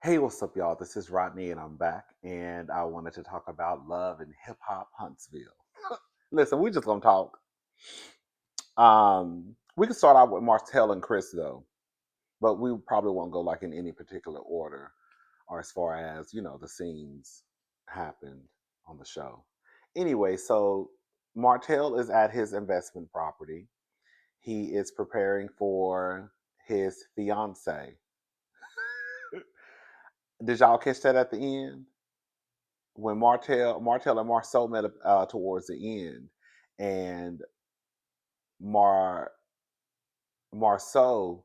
Hey, what's up, y'all? This is Rodney, and I'm back, and I wanted to talk about love and hip hop Huntsville. Listen, we just gonna talk. We can start out with Martell and Chris, though, but we probably won't go like in any particular order, or as far as the scenes happened on the show. Anyway, so Martell is at his investment property. He is preparing for his fiance. Did y'all catch that at the end? When Martell and Marceau met up towards the end, and Mar Marceau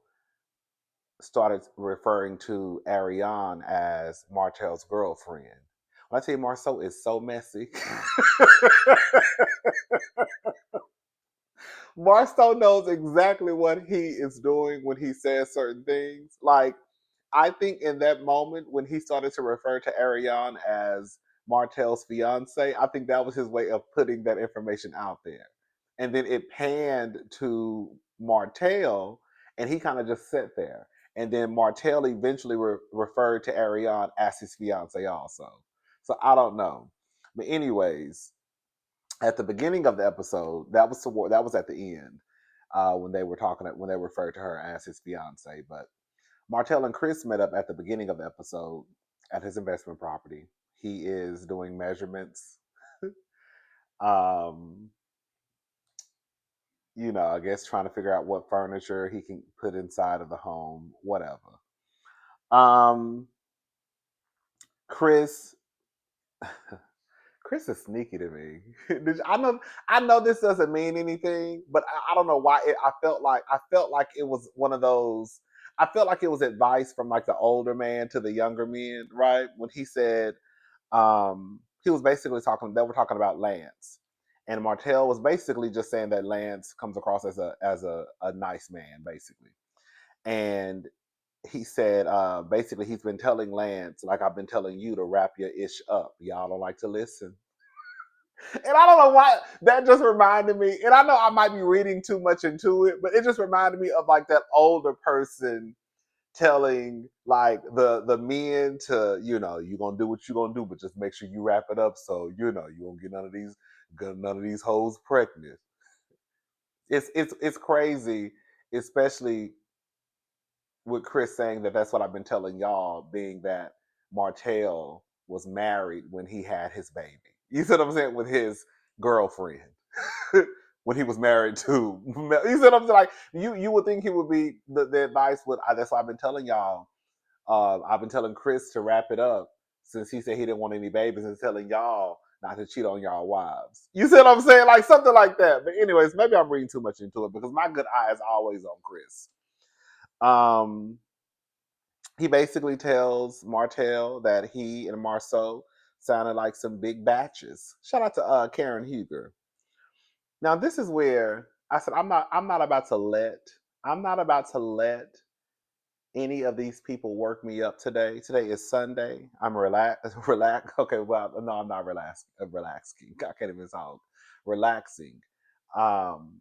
started referring to Ariane as Martell's girlfriend. When I tell you Marceau is so messy. Marceau knows exactly what he is doing when he says certain things. Like, I think in that moment when he started to refer to Ariane as Martell's fiance, I think that was his way of putting that information out there. And then it panned to Martell, and he kind of just sat there. And then Martell eventually referred to Ariane as his fiance also. So I don't know. But anyways, at the beginning of the episode, that was at the end when they were talking when they referred to her as his fiance. But Martell and Chris met up at the beginning of the episode at his investment property. He is doing measurements. um, I guess trying to figure out what furniture he can put inside of the home, whatever. Um, Chris Chris is sneaky to me. I know this doesn't mean anything, but I don't know why I felt like it was one of those. I felt like it was advice from like the older man to the younger men, right? When he said he was basically talking. They were talking about Lance, and Martell was basically just saying that Lance comes across as a nice man, basically. And he said basically he's been telling Lance like I've been telling you to wrap your ish up. Y'all don't like to listen. And I don't know why that just reminded me. And I know I might be reading too much into it, but it just reminded me of like that older person telling like the men to you're gonna do what you're gonna do, but just make sure you wrap it up so you won't get none of these hoes pregnant. It's crazy, especially with Chris saying that that's what I've been telling y'all, being that Martell was married when he had his baby. You see what I'm saying? With his girlfriend. When he was married to. You see what I'm saying? Like, you would think he would be, the advice would, that's why I've been telling y'all. I've been telling Chris to wrap it up since he said he didn't want any babies, and telling y'all not to cheat on y'all wives. You see what I'm saying? Like something like that. But anyways, maybe I'm reading too much into it because my good eye is always on Chris. Um, he basically tells Martell that he and Marceau sounded like some big batches. Shout out to Karen Huger. Now this is where I said I'm not about to let any of these people work me up today. Today is Sunday. I'm relax. Okay, well, no, I'm not relaxing. I can't even talk. Relaxing. Um,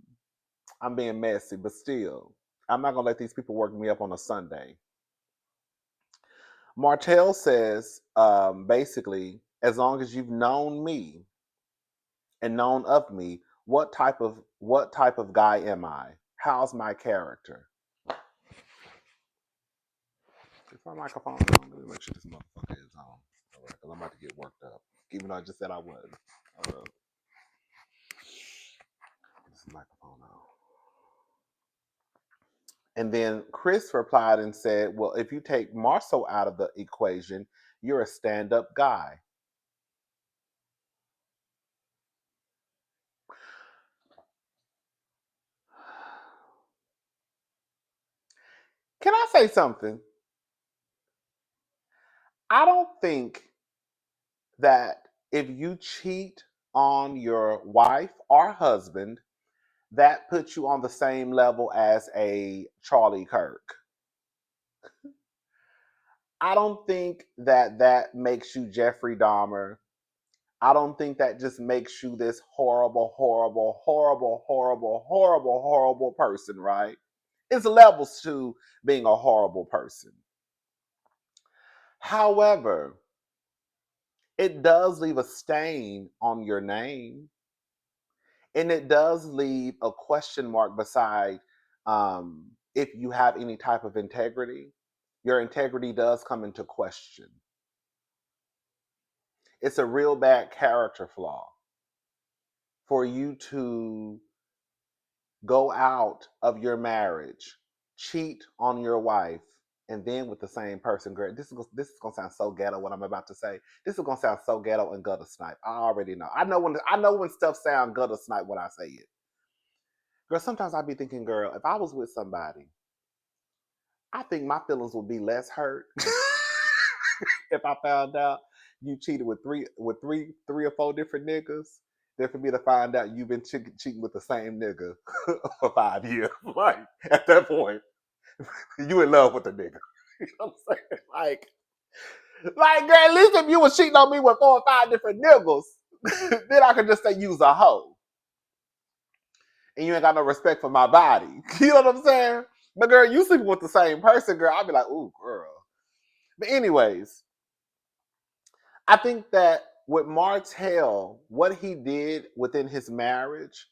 I'm being messy, but still, I'm not gonna let these people work me up on a Sunday. Martell says, basically, as long as you've known me and known of me, what type of guy am I? How's my character? Is my microphone on? Let me make sure this motherfucker is on. All right, because I'm about to get worked up. Even though I just said I would. This microphone on. And then Chris replied and said, well, if you take Marceau out of the equation, you're a stand-up guy. Can I say something? I don't think that if you cheat on your wife or husband, that puts you on the same level as a Charlie Kirk. I don't think that that makes you Jeffrey Dahmer. I don't think that just makes you this horrible, horrible, horrible, horrible, horrible, horrible person, right? It's levels to being a horrible person. However, it does leave a stain on your name, and it does leave a question mark beside if you have any type of integrity. Your integrity does come into question. It's a real bad character flaw for you to go out of your marriage, cheat on your wife, and then with the same person. Girl, this is gonna sound so ghetto. What I'm about to say, this is gonna sound so ghetto and gutter snipe. I already know. I know when stuff sound gutter snipe when I say it. Girl, sometimes I be thinking, girl, if I was with somebody, I think my feelings would be less hurt if I found out you cheated with three or four different niggas than for me to find out you've been cheating with the same nigga for 5 years. Like at that point, you in love with the nigga. You know what I'm saying? Like, girl, at least if you was cheating on me with 4 or 5 different niggas, then I could just say you's a hoe. And you ain't got no respect for my body. You know what I'm saying? But girl, you sleeping with the same person, girl. I'd be like, ooh, girl. But anyways, I think that with Martell, what he did within his marriage,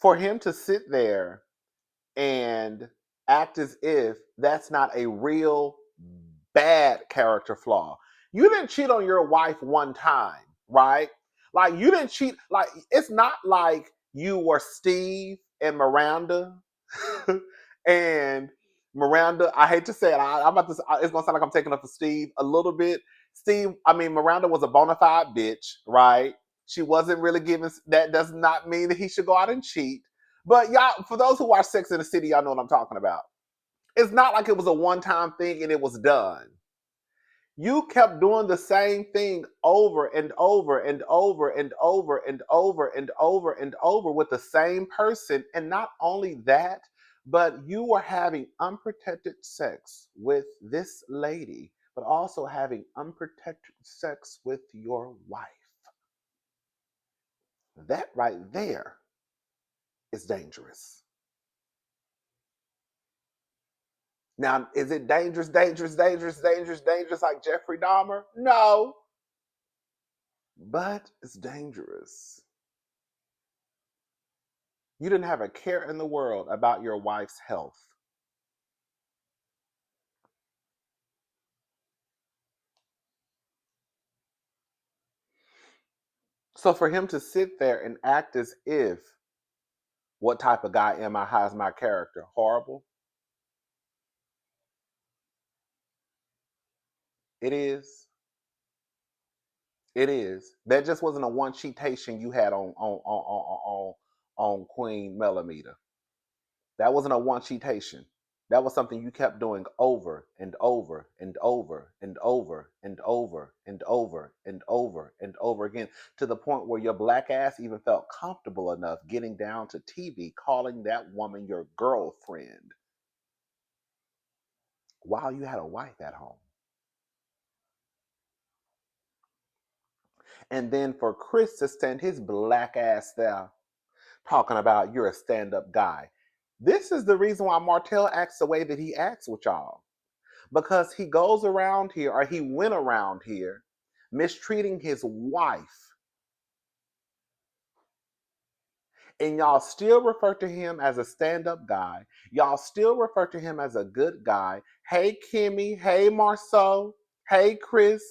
for him to sit there and act as if that's not a real bad character flaw. You didn't cheat on your wife one time, right? Like you didn't cheat. Like it's not like you were Steve and Miranda, and Miranda. I hate to say it. I'm about to. It's gonna sound like I'm taking up for Steve a little bit. Steve. I mean, Miranda was a bona fide bitch, right? She wasn't really giving. That does not mean that he should go out and cheat. But y'all, for those who watch Sex in the City, y'all know what I'm talking about. It's not like it was a one-time thing and it was done. You kept doing the same thing over and over and over and over and over and over and over with the same person. And not only that, but you were having unprotected sex with this lady, but also having unprotected sex with your wife. That right there is dangerous. Now, is it dangerous, dangerous, dangerous, dangerous, dangerous like Jeffrey Dahmer? No, but it's dangerous. You didn't have a care in the world about your wife's health. So for him to sit there and act as if, what type of guy am I? How's my character? Horrible? It is. It is. That just wasn't a one cheatation you had on Queen Melamita. That wasn't a one cheatation. That was something you kept doing over and over and over and over and over and over and over and over again, to the point where your black ass even felt comfortable enough getting down to TV calling that woman your girlfriend while you had a wife at home. And then for Chris to stand his black ass there talking about you're a stand-up guy. This is the reason why Martell acts the way that he acts with y'all. Because he goes around here, or he went around here, mistreating his wife, and y'all still refer to him as a stand-up guy. Y'all still refer to him as a good guy. Hey, Kimmy. Hey, Marceau. Hey, Chris.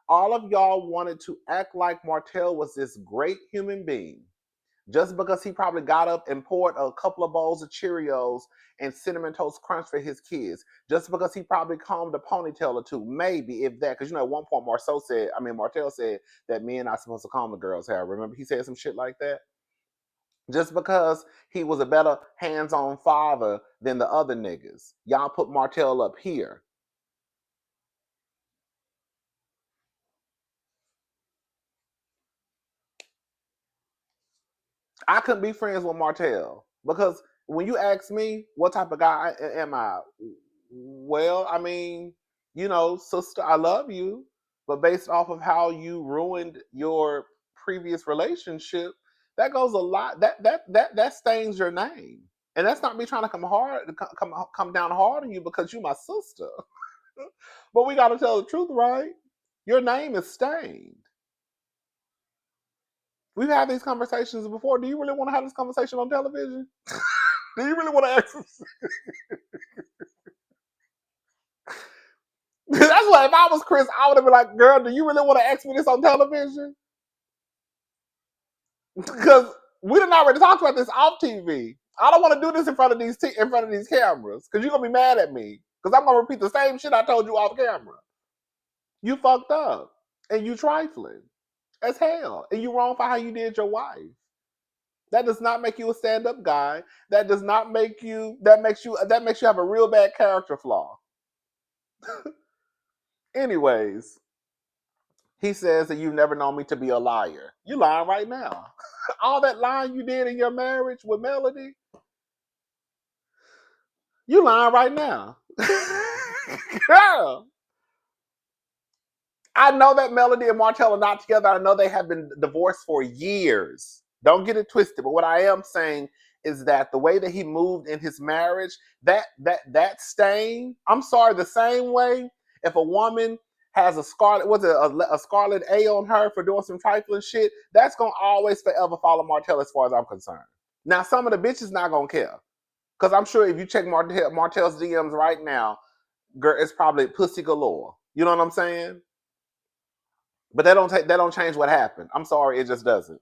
All of y'all wanted to act like Martell was this great human being. Just because he probably got up and poured a couple of bowls of Cheerios and Cinnamon Toast Crunch for his kids. Just because he probably combed a ponytail or two, maybe if that. Because at one point Martell said that men are supposed to comb the girls' hair. Remember, he said some shit like that. Just because he was a better hands-on father than the other niggas, y'all put Martell up here. I couldn't be friends with Martell because when you ask me what type of guy am I, well, I mean, sister, I love you, but based off of how you ruined your previous relationship, that goes a lot. That stains your name, and that's not me trying to come down hard on you because you my sister. But we got to tell the truth, right? Your name is stained. We've had these conversations before. Do you really want to have this conversation on television? Do you really want to ask? That's what, if I was Chris, I would have been like, girl, do you really want to ask me this on television? Because we done already talked about this off TV. I don't want to do this in front of these cameras because you're gonna be mad at me because I'm gonna repeat the same shit I told you off camera. You fucked up and you trifling as hell, and you wrong for how you did your wife. That does not make you a stand-up guy. That does not make you. That makes you have a real bad character flaw. Anyways, he says that you've never known me to be a liar. You lying right now. All that lying you did in your marriage with Melody, you lying right now. Girl. I know that Melody and Martell are not together. I know they have been divorced for years. Don't get it twisted. But what I am saying is that the way that he moved in his marriage, that stain, I'm sorry, the same way if a woman has a scarlet A on her for doing some trifling shit, that's gonna always forever follow Martell as far as I'm concerned. Now, some of the bitches not gonna care. Because I'm sure if you check Martell's DMs right now, girl, it's probably pussy galore. You know what I'm saying? But that don't change what happened. I'm sorry, it just doesn't.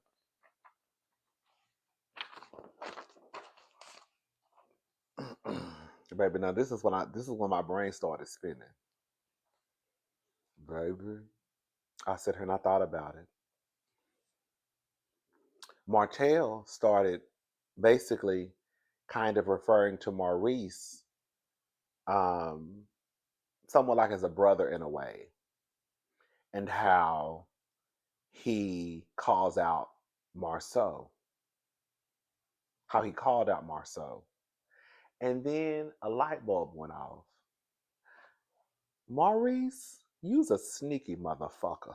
Baby, now this is when my brain started spinning. Baby, I sat here and I thought about it. Martell started basically kind of referring to Maurice, um, somewhat like as a brother in a way, and how he calls out Marceau, how he called out Marceau. And then a light bulb went off. Maurice, you's a sneaky motherfucker.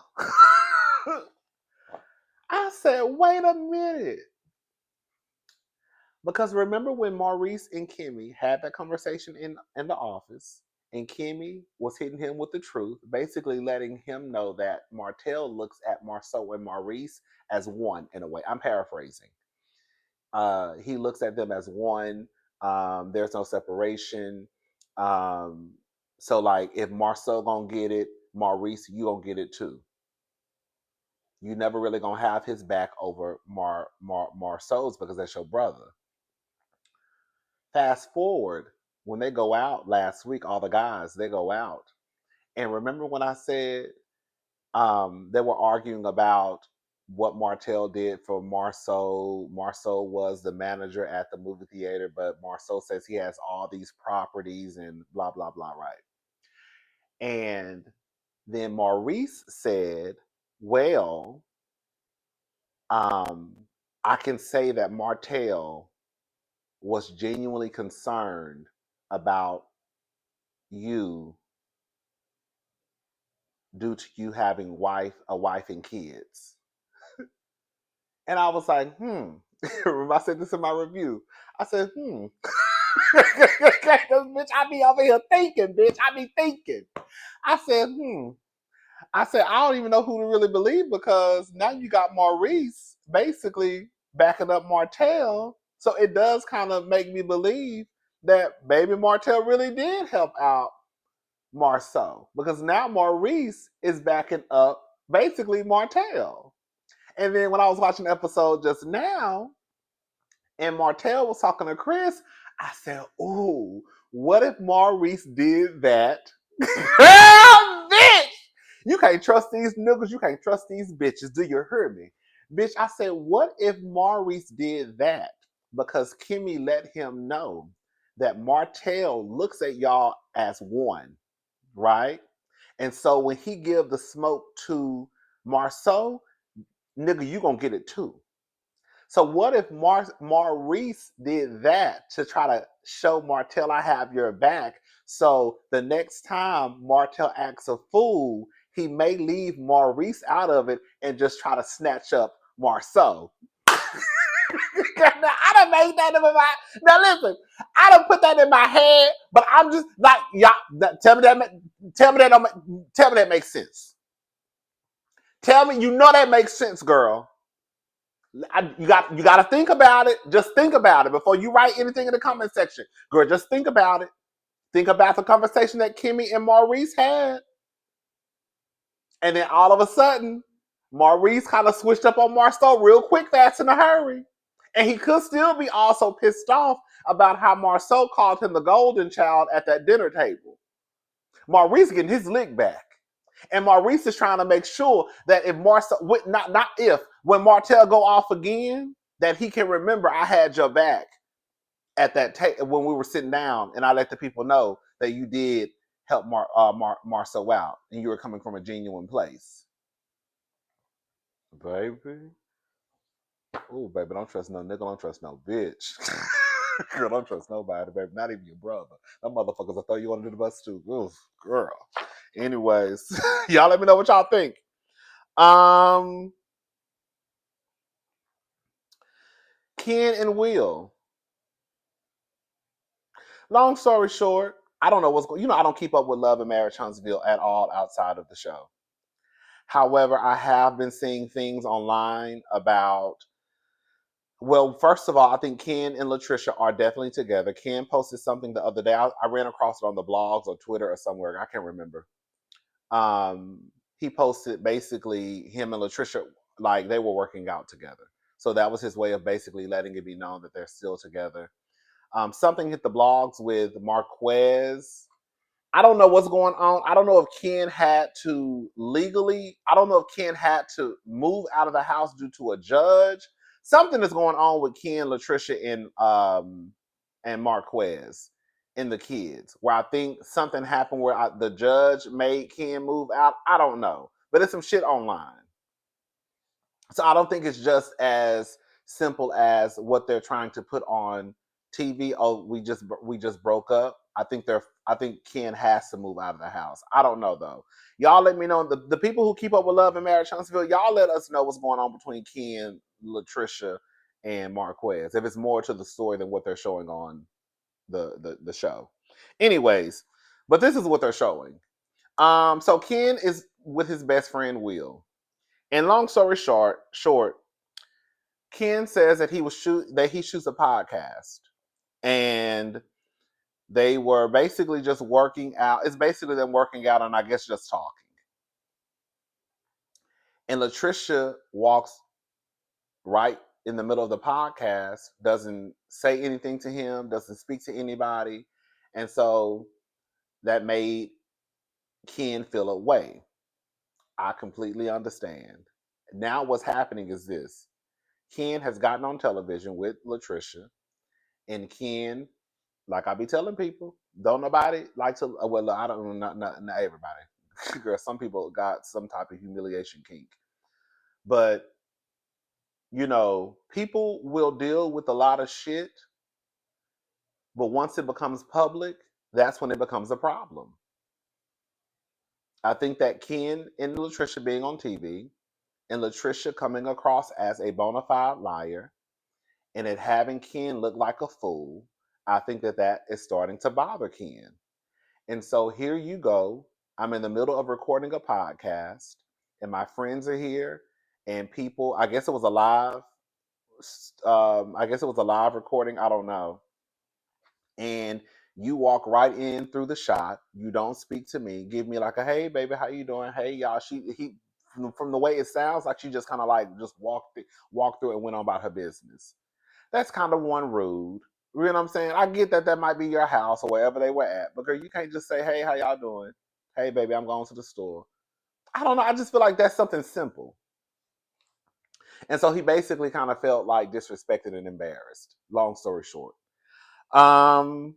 I said, wait a minute. Because remember when Maurice and Kimmy had that conversation in the office, and Kimmy was hitting him with the truth, basically letting him know that Martell looks at Marceau and Maurice as one in a way. I'm paraphrasing. He looks at them as one. There's no separation. Um, so like if Marceau gonna get it, Maurice, you gonna get it too. You never really gonna have his back over Marceau's because that's your brother. Fast forward when they go out last week, all the guys they go out, and remember when I said they were arguing about what Martell did for Marceau. Marceau was the manager at the movie theater, but Marceau says he has all these properties and blah blah blah, right? And then Maurice said, "Well, um, I can say that Martell was genuinely concerned about you due to you having a wife and kids." And I was like, Remember I said this in my review. I said, bitch, I be over here thinking, bitch. I be thinking. I said, I said, I don't even know who to really believe because now you got Maurice basically backing up Martell. So it does kind of make me believe that baby Martell really did help out Marceau because now Maurice is backing up basically Martell. And then when I was watching the episode just now, and Martell was talking to Chris, I said, "Ooh, what if Maurice did that?" Bitch! You can't trust these niggas. You can't trust these bitches. Do you hear me? Bitch, I said, what if Maurice did that? Because Kimmy let him know that Martell looks at y'all as one, right? And so when he give the smoke to Marceau, nigga, you gonna get it too. So what if Maurice did that to try to show Martell I have your back? So the next time Martell acts a fool, he may leave Maurice out of it and just try to snatch up Marceau. I done made that in my mind. Now listen, I done put that in my head, but I'm just like y'all. Tell me that makes sense. Tell me, you know that makes sense, girl. You got to think about it. Just think about it before you write anything in the comment section, girl. Just think about it. Think about the conversation that Kimmy and Maurice had, and then all of a sudden, Maurice kind of switched up on Marceau real quick, fast in a hurry, and he could still be also pissed off about how Marceau called him the golden child at that dinner table. Maurice getting his lick back. And Maurice is trying to make sure that if Marcel, not if, when Martell go off again, that he can remember I had your back at that when we were sitting down, and I let the people know that you did help Marcel out, and you were coming from a genuine place, baby. Oh, baby, don't trust no nigga, don't trust no bitch. Girl, don't trust nobody, baby. Not even your brother. Them motherfuckers will throw you under the bus too. Oof, girl. Anyways, y'all let me know what y'all think. Ken and Will. Long story short, I don't know what's going. I don't keep up with Love and Marriage Huntsville at all outside of the show. However, I have been seeing things online about. Well, first of all, I think Ken and Latricia are definitely together. Ken posted something the other day. I ran across it on the blogs or Twitter or somewhere. I can't remember. He posted basically him and Latricia like they were working out together. So that was his way of basically letting it be known that they're still together. Something hit the blogs with Marquez. I don't know what's going on. I don't know if Ken had to legally, I don't know if Ken had to move out of the house due to a judge. Something is going on with Ken, Latricia, and Marquez and the kids, where I think something happened where the judge made Ken move out. I don't know. But it's some shit online. So I don't think it's just as simple as what they're trying to put on TV. Oh, we just broke up. I think Ken has to move out of the house. I don't know though. Y'all let me know. The people who keep up with Love and Marriage Huntsville, y'all let us know what's going on between Ken, Latricia, and Marquez. If it's more to the story than what they're showing on the show. Anyways, but this is what they're showing. So Ken is with his best friend Will. And long story short, Ken says that he shoots a podcast, and they were basically just working out. It's basically them working out and I guess just talking. And Latricia walks right in the middle of the podcast, doesn't say anything to him, doesn't speak to anybody, and so that made Ken feel away. I completely understand. Now what's happening is this. Ken has gotten on television with Latricia, and Ken, like I be telling people, don't nobody like to. Well, I don't know, not everybody. Girl, some people got some type of humiliation kink, but people will deal with a lot of shit, but once it becomes public, that's when it becomes a problem. I think that Ken and Latricia being on TV, and Latricia coming across as a bona fide liar, and it having Ken look like a fool, I think that is starting to bother Ken. And so here you go. I'm in the middle of recording a podcast, and my friends are here, and people. I guess it was a live. I guess it was a live recording. I don't know. And you walk right in through the shot. You don't speak to me. Give me like a hey, baby, how you doing? Hey, y'all. He from the way it sounds like she just kind of like just walked through and went on about her business. That's kind of one rude. You know what I'm saying? I get that might be your house or wherever they were at. But girl, you can't just say, hey, how y'all doing? Hey, baby, I'm going to the store. I don't know. I just feel like that's something simple. And so he basically kind of felt like disrespected and embarrassed. Long story short. Um,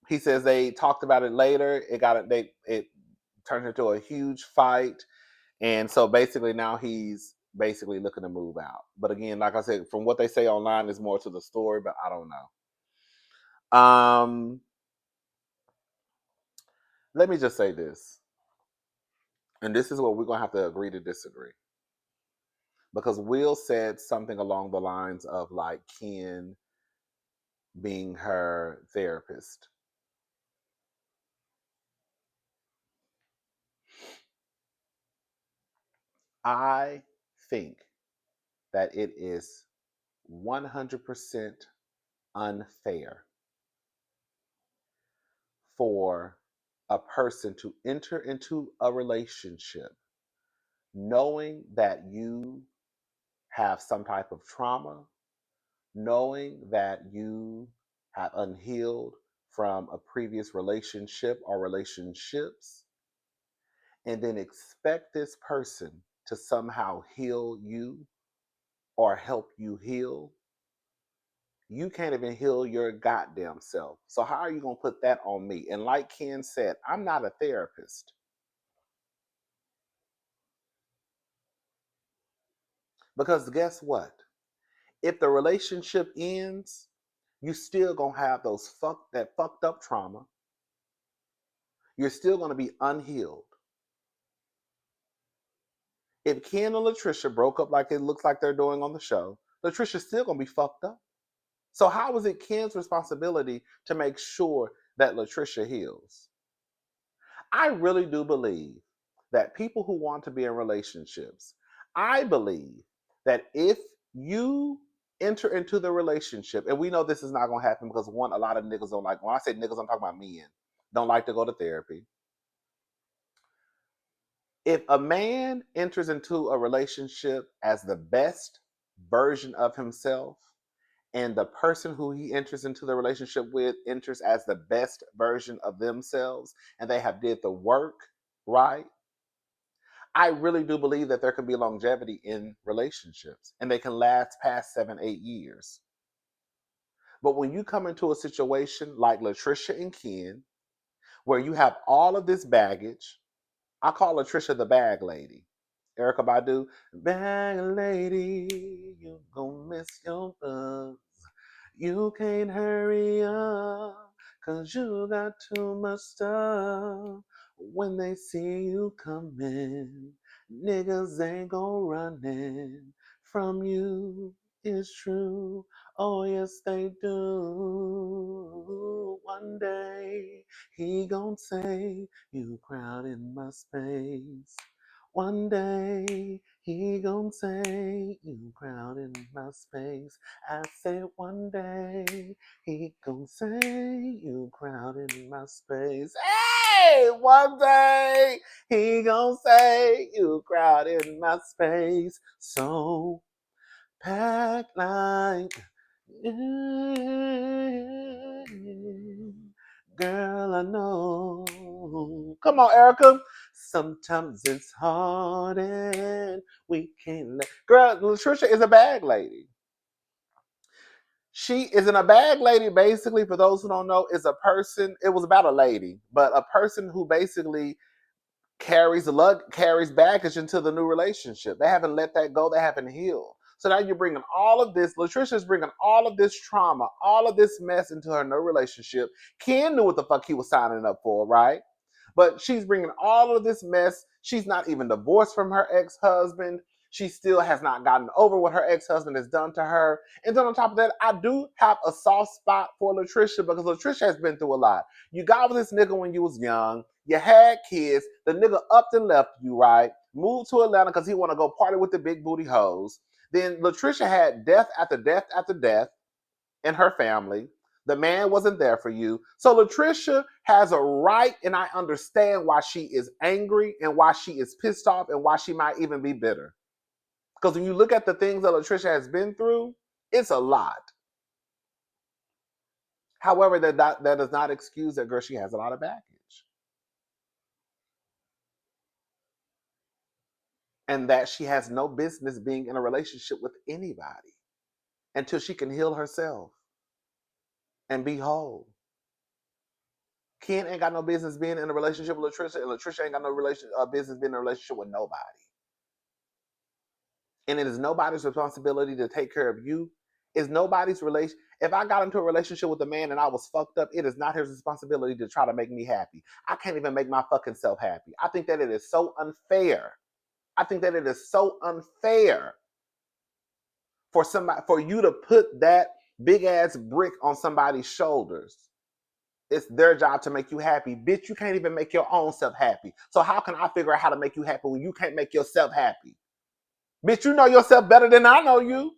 he says they talked about it later. It turned into a huge fight. And so basically now he's basically looking to move out. But again, like I said, from what they say online is more to the story, but I don't know. Let me just say this. And this is where we're gonna have to agree to disagree. because Will said something along the lines of like Ken being her therapist. I think that it is 100% unfair for a person to enter into a relationship knowing that you have some type of trauma, knowing that you have unhealed from a previous relationship or relationships, and then expect this person to somehow heal you or help you heal. You can't even heal your goddamn self. So how are you going to put that on me? And like Ken said, I'm not a therapist. Because guess what? If the relationship ends, you still going to have that fucked up trauma. You're still going to be unhealed. If Ken and Latricia broke up like it looks like they're doing on the show, Latricia's still going to be fucked up. So how is it Ken's responsibility to make sure that Latricia heals? I really do believe that people who want to be in relationships, I believe that if you enter into the relationship, and we know this is not going to happen because one, a lot of niggas don't like, when I say niggas, I'm talking about men, don't like to go to therapy. If a man enters into a relationship as the best version of himself, and the person who he enters into the relationship with enters as the best version of themselves, and they have did the work right, I really do believe that there can be longevity in relationships and they can last past 7, 8 years. But when you come into a situation like Latricia and Ken, where you have all of this baggage, I call Latricia the bag lady. Erica Badu, bag lady, you gon' miss your buzz. You can't hurry up, 'cause you got too much stuff. When they see you coming, niggas ain't gon' running from you. It's true. Oh, yes, they do. One day, he gon' say, you crowding my space. One day, he gon' say, you crowding my space. I said one day, he gon' say, you crowding my space. Hey, one day, he gon' say, you crowding my space. So pack like, girl, I know. Come on, Erica. Sometimes it's hard and we can't let. Girl, Latricia is a bag lady. She isn't a bag lady, basically, for those who don't know, is a person. It was about a lady, but a person who basically carries baggage into the new relationship. They haven't let that go. They haven't healed. So now you're bringing all of this. Latricia's bringing all of this trauma, all of this mess into her new relationship. Ken knew what the fuck he was signing up for, right? But she's bringing all of this mess. She's not even divorced from her ex-husband. She still has not gotten over what her ex-husband has done to her. And then on top of that, I do have a soft spot for Latricia because Latricia has been through a lot. You got with this nigga when you was young. You had kids. The nigga upped and left you, right? Moved to Atlanta because he want to go party with the big booty hoes. Then Latricia had death after death after death in her family. The man wasn't there for you. So Latricia has a right, and I understand why she is angry and why she is pissed off and why she might even be bitter. Because when you look at the things that Latricia has been through, it's a lot. However, that does not excuse that girl. She has a lot of baggage. And that she has no business being in a relationship with anybody until she can heal herself and be whole. Ken ain't got no business being in a relationship with Latricia, and Latricia ain't got no business being in a relationship with nobody. And it is nobody's responsibility to take care of you. It's nobody's relation. If I got into a relationship with a man and I was fucked up, it is not his responsibility to try to make me happy. I can't even make my fucking self happy. I think that it is so unfair. I think that it is so unfair For somebody, for you to put that big ass brick on somebody's shoulders, it's their job to make you happy. Bitch, you can't even make your own self happy. So how can I figure out how to make you happy when you can't make yourself happy? Bitch, you know yourself better than I know you.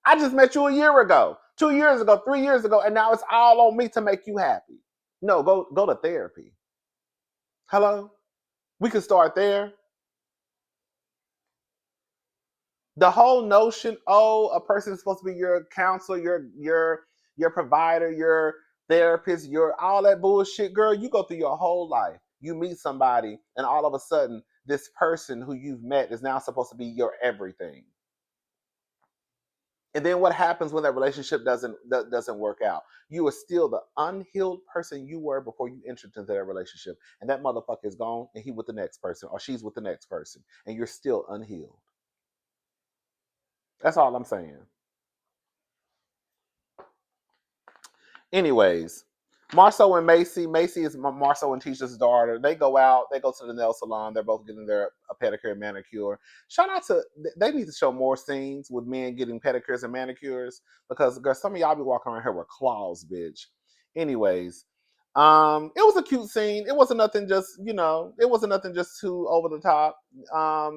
I just met you a year ago, 2 years ago, 3 years ago, and now it's all on me to make you happy. No, go to therapy. Hello? We can start there. The whole notion, oh, a person is supposed to be your counselor, your provider, your therapist, your all that bullshit, girl. You go through your whole life. You meet somebody, and all of a sudden, this person who you've met is now supposed to be your everything. And then what happens when that relationship doesn't work out? You are still the unhealed person you were before you entered into that relationship, and that motherfucker is gone, and he with the next person, or she's with the next person, and you're still unhealed. That's all I'm saying. Anyways, Marceau and Macy. Macy is Marceau and Tisha's daughter. They go out. They go to the nail salon. They're both getting their pedicure and manicure. Shout out to, they need to show more scenes with men getting pedicures and manicures, because girl, some of y'all be walking around here with claws, bitch. Anyways, it was a cute scene. It wasn't nothing just, it wasn't nothing just too over the top.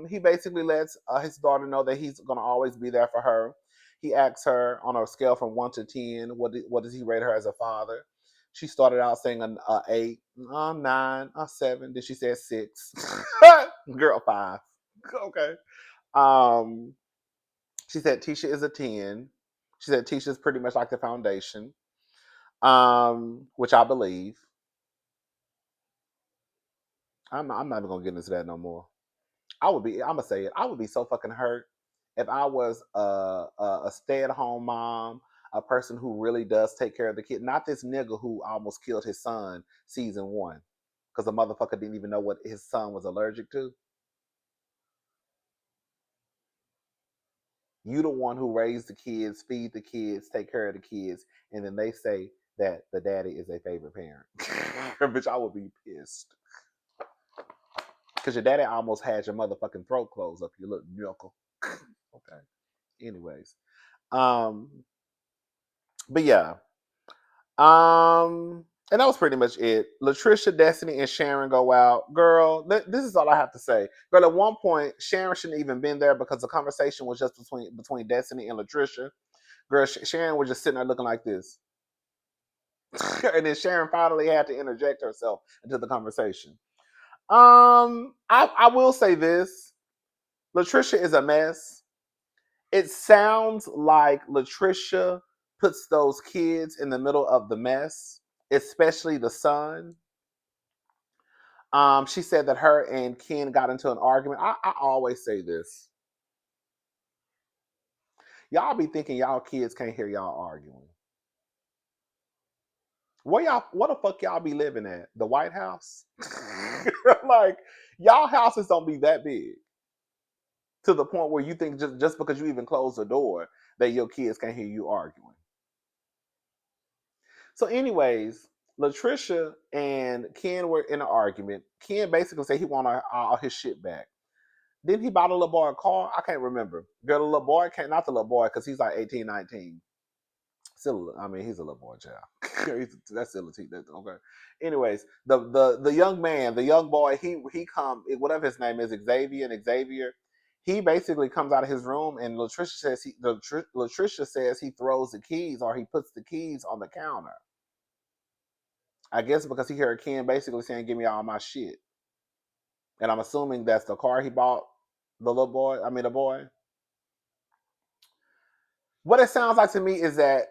He basically lets his daughter know that he's gonna always be there for her. He asks her on a scale from 1 to 10, what does he rate her as a father? She started out saying an 8, 9, 7. Then she said 6. Girl, 5. Okay. Um, she said Tisha is a 10. She said Tisha is pretty much like the foundation, which I believe. I'm not even gonna get into that no more. I'm gonna say it. I would be so fucking hurt if I was a stay at home mom, a person who really does take care of the kid, not this nigga who almost killed his son season 1 because the motherfucker didn't even know what his son was allergic to. You the one who raised the kids, feed the kids, take care of the kids, and then they say that the daddy is their favorite parent. Bitch, I would be pissed. Because your daddy almost had your motherfucking throat closed up, you little knuckle. Okay. Anyways. Um, but yeah. And that was pretty much it. Latricia, Destiny, and Sharon go out. Girl, this is all I have to say. Girl, at one point, Sharon shouldn't even been there because the conversation was just between Destiny and Latricia. Girl, Sharon was just sitting there looking like this. And then Sharon finally had to interject herself into the conversation. I will say this. Latricia is a mess. It sounds like Latricia puts those kids in the middle of the mess, especially the son. She said that her and Ken got into an argument. I always say this. Y'all be thinking y'all kids can't hear y'all arguing. What the fuck y'all be living at? The White House? Like, y'all houses don't be that big to the point where you think just because you even close the door that your kids can't hear you arguing. So, anyways, Latricia and Ken were in an argument. Ken basically said he wanted all his shit back. Didn't he buy the little boy a car? I can't remember. Girl, the little boy can't, not the little boy, because he's like 18, 19. Still, I mean, he's a little boy child. That's still a teen. Okay. Anyways, the young man, the young boy, he come, whatever his name is, Xavier. He basically comes out of his room, and Latricia says he throws the keys, or he puts the keys on the counter. I guess because he heard Ken basically saying, "Give me all my shit," and I'm assuming that's the car he bought the little boy. I mean, the boy. What it sounds like to me is that,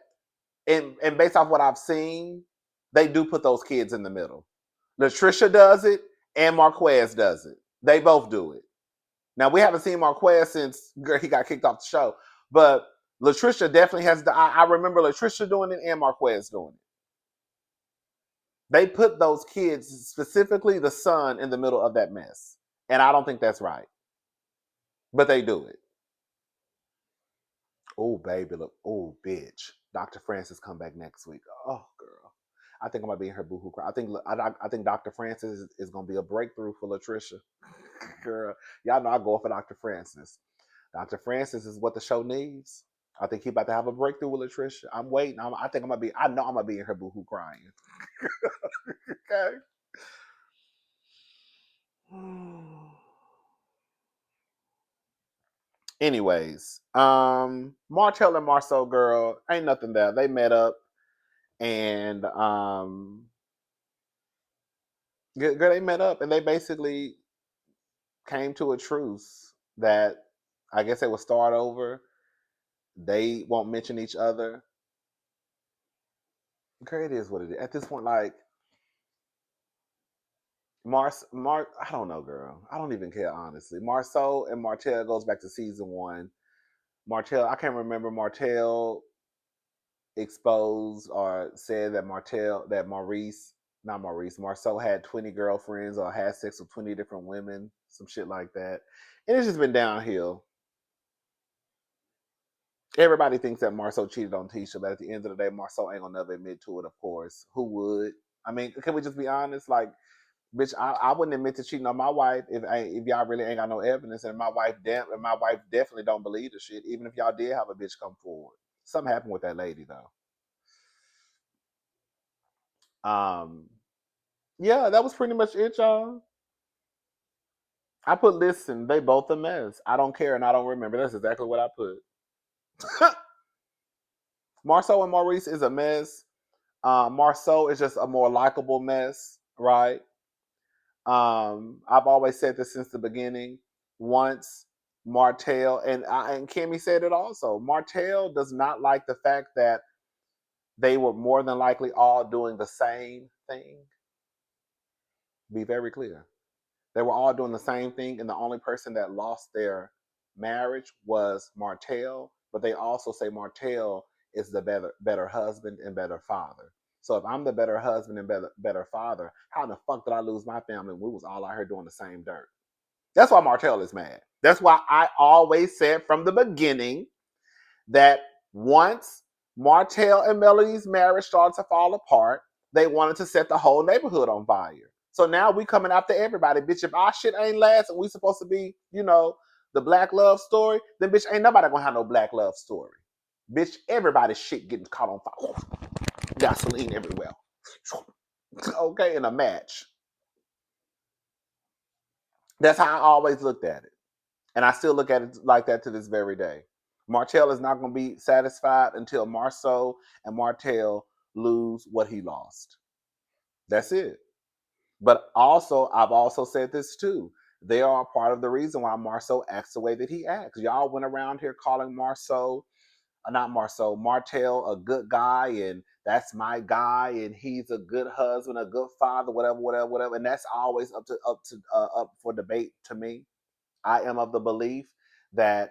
and based off what I've seen, they do put those kids in the middle. Latricia does it, and Marquez does it. They both do it. Now we haven't seen Marquez since he got kicked off the show, but Latricia definitely has. I remember Latricia doing it and Marquez doing it. They put those kids, specifically the son, in the middle of that mess, and I don't think that's right. But they do it. Oh, baby, look. Oh, bitch. Dr. Francis come back next week. Oh, girl. I think I'm gonna be in her boohoo cry. I think Dr. Francis is gonna be a breakthrough for Latricia. Girl, y'all know I go for Dr. Francis. Dr. Francis is what the show needs. I think he about to have a breakthrough with Latricia. I'm waiting. I think I'm gonna be. I know I'm gonna be in her boohoo crying. Okay. Anyways, Martell and Marceau girl, ain't nothing there. They met up and girl, they met up and they basically came to a truce that I guess they would start over. They won't mention each other. Girl, it is what it is. At this point, like I don't know, girl. I don't even care, honestly. Marceau and Martell goes back to season one. Martell, I can't remember Martell exposed or said that Marceau had 20 girlfriends or had sex with 20 different women, some shit like that. And it's just been downhill. Everybody thinks that Marceau cheated on Tisha, but at the end of the day, Marceau ain't gonna never admit to it, of course. Who would? I mean, can we just be honest? Like, bitch, I wouldn't admit to cheating on my wife if y'all really ain't got no evidence, and my wife definitely don't believe the shit, even if y'all did have a bitch come forward. Something happened with that lady though. Um, yeah, that was pretty much it, y'all. I put listen, they both a mess. I don't care and I don't remember. That's exactly what I put. Marceau and Maurice is a mess. Marceau is just a more likable mess, right? I've always said this since the beginning. Once Martell and Kimmy said it also. Martell does not like the fact that they were more than likely all doing the same thing. Be very clear. They were all doing the same thing, and the only person that lost their marriage was Martell. But they also say Martell is the better husband and better father. So if I'm the better husband and better father, how in the fuck did I lose my family? We was all out here doing the same dirt. That's why Martell is mad. That's why I always said from the beginning that once Martell and Melody's marriage started to fall apart, they wanted to set the whole neighborhood on fire. So now we coming after everybody. Bitch, if our shit ain't last and we supposed to be, the black love story, then bitch, ain't nobody gonna have no black love story. Bitch, everybody's shit getting caught on fire. Gasoline everywhere. Okay, in a match. That's how I always looked at it. And I still look at it like that to this very day. Martell is not going to be satisfied until Marceau and Martell lose what he lost. That's it. But also, I've also said this too. They are part of the reason why Marceau acts the way that he acts. Y'all went around here calling Martell a good guy, and that's my guy, and he's a good husband, a good father, whatever, whatever, whatever. And that's always up for debate to me. I am of the belief that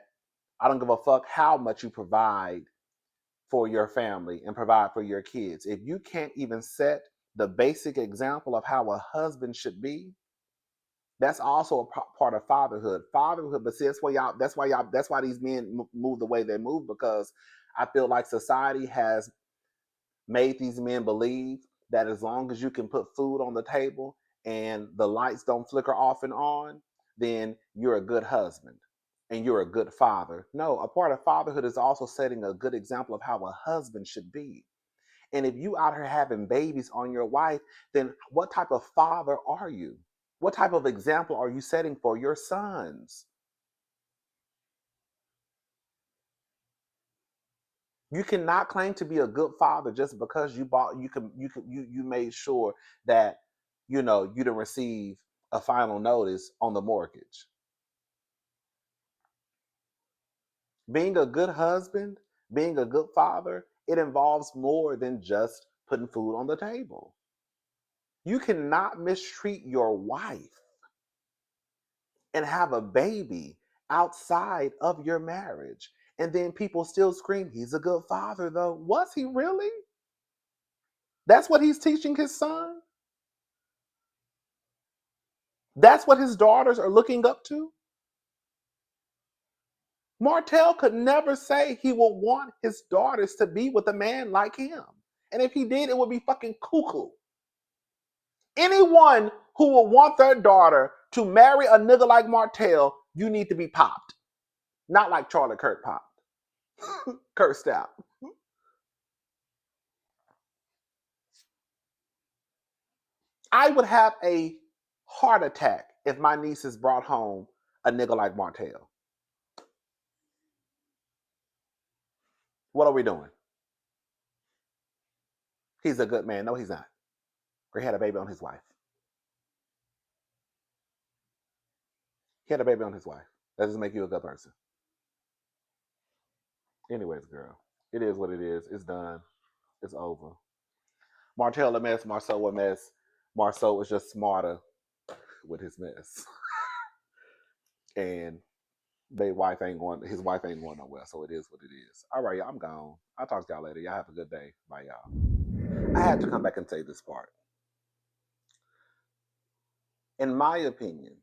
I don't give a fuck how much you provide for your family and provide for your kids. If you can't even set the basic example of how a husband should be, that's also a part of fatherhood. Fatherhood, but see, that's why these men move the way they move, because I feel like society has made these men believe that as long as you can put food on the table and the lights don't flicker off and on, then you're a good husband and you're a good father. No, a part of fatherhood is also setting a good example of how a husband should be. And if you out here having babies on your wife, then what type of father are you? What type of example are you setting for your sons? You cannot claim to be a good father just because you made sure that you didn't receive a final notice on the mortgage. Being a good husband, being a good father, it involves more than just putting food on the table. You cannot mistreat your wife and have a baby outside of your marriage. And then people still scream, he's a good father, though. Was he really? That's what he's teaching his son? That's what his daughters are looking up to? Martell could never say he would want his daughters to be with a man like him. And if he did, it would be fucking cuckoo. Anyone who would want their daughter to marry a nigga like Martell, you need to be popped. Not like Charlie Kirk popped. Cursed out. I would have a heart attack if my nieces brought home a nigga like Martell. What are we doing? He's a good man. No, he's not. He had a baby on his wife. He had a baby on his wife. That doesn't make you a good person. Anyways, girl, it is what it is. It's done. It's over. Martell a mess. Marceau a mess. Marceau was just smarter with his mess, and his wife ain't going nowhere. So it is what it is. All right, y'all, I'm gone. I'll talk to y'all later. Y'all have a good day. Bye, y'all. I had to come back and say this part. In my opinion,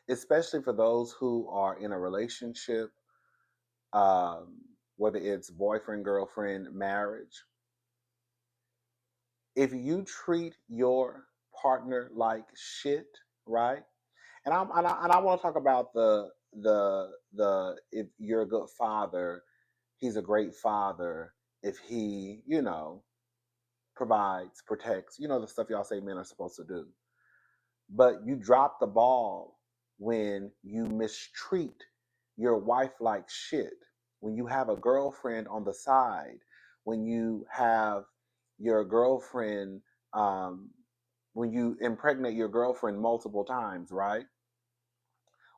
especially for those who are in a relationship, um, whether it's boyfriend, girlfriend, marriage, if you treat your partner like shit, right? And I want to talk about the if you're a good father, he's a great father if he, provides, protects, the stuff y'all say men are supposed to do. But you drop the ball when you mistreat your wife like shit, when you have a girlfriend on the side, when you have your girlfriend, um, when you impregnate your girlfriend multiple times, right?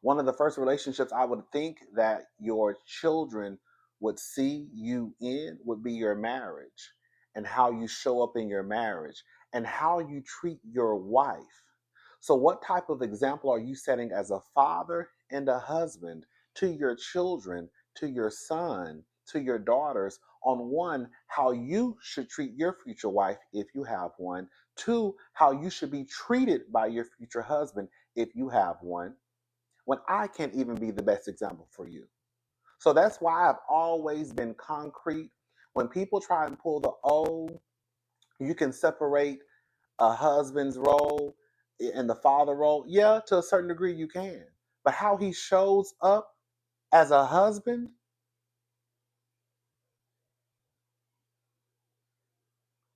One of the first relationships I would think that your children would see you in would be your marriage, and how you show up in your marriage, and how you treat your wife. So, what type of example are you setting as a father and a husband to your children, to your son, to your daughters, on one, how you should treat your future wife if you have one, two, how you should be treated by your future husband if you have one, when I can't even be the best example for you? So that's why I've always been concrete. When people try and pull the you can separate a husband's role and the father role. Yeah, to a certain degree you can. But how he shows up as a husband,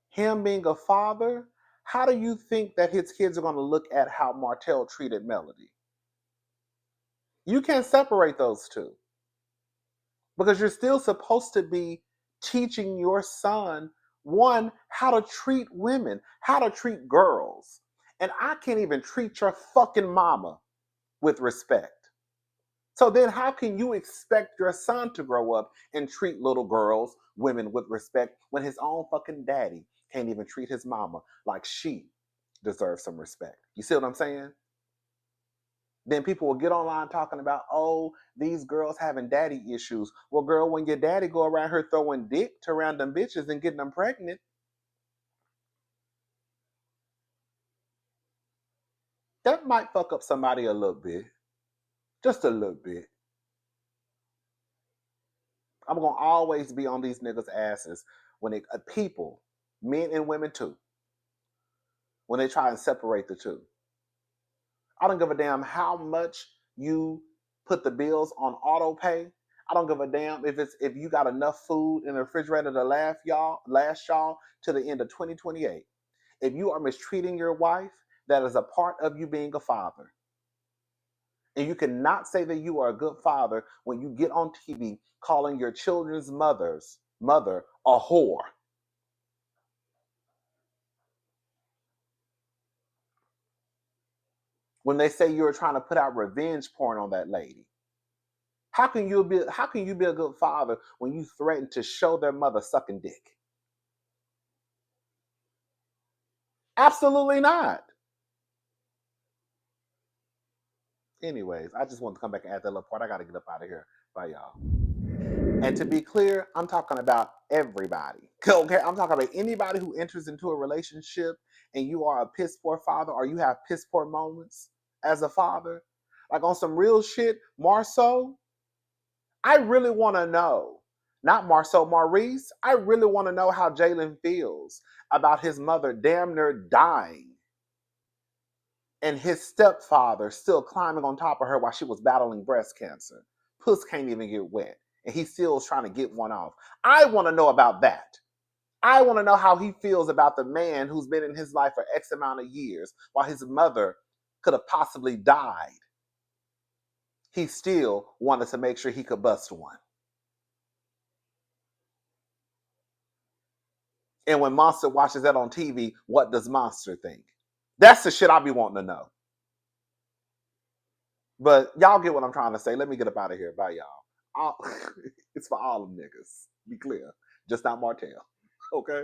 him being a father, how do you think that his kids are going to look at how Martell treated Melody? You can't separate those two, because you're still supposed to be teaching your son, one, how to treat women, how to treat girls. And I can't even treat your fucking mama with respect. So then how can you expect your son to grow up and treat little girls, women with respect, when his own fucking daddy can't even treat his mama like she deserves some respect? You see what I'm saying? Then people will get online talking about, oh, these girls having daddy issues. Well, girl, when your daddy go around here throwing dick to random bitches and getting them pregnant, that might fuck up somebody a little bit. Just a little bit. I'm gonna always be on these niggas' asses when people, men and women too, when they try and separate the two. I don't give a damn how much you put the bills on auto pay. I don't give a damn if you got enough food in the refrigerator to last y'all to the end of 2028. If you are mistreating your wife, that is a part of you being a father. And you cannot say that you are a good father when you get on TV calling your children's mother a whore. When they say you're trying to put out revenge porn on that lady. How can you be a good father when you threaten to show their mother sucking dick? Absolutely not. Anyways, I just want to come back and add that little part. I got to get up out of here. Bye, y'all. And to be clear, I'm talking about everybody. Okay, I'm talking about anybody who enters into a relationship and you are a piss poor father, or you have piss poor moments as a father. Like on some real shit, Marceau, I really want to know, not Marceau, Maurice, I really want to know how Jalen feels about his mother damn near dying and his stepfather still climbing on top of her while she was battling breast cancer. Puss can't even get wet. and he still is trying to get one off. I want to know about that. I want to know how he feels about the man who's been in his life for X amount of years while his mother could have possibly died. He still wanted to make sure he could bust one. And when Monster watches that on TV, what does Monster think? That's the shit I be wanting to know. But y'all get what I'm trying to say. Let me get up out of here. Bye, y'all. It's for all them niggas. Be clear. Just not Martell. Okay?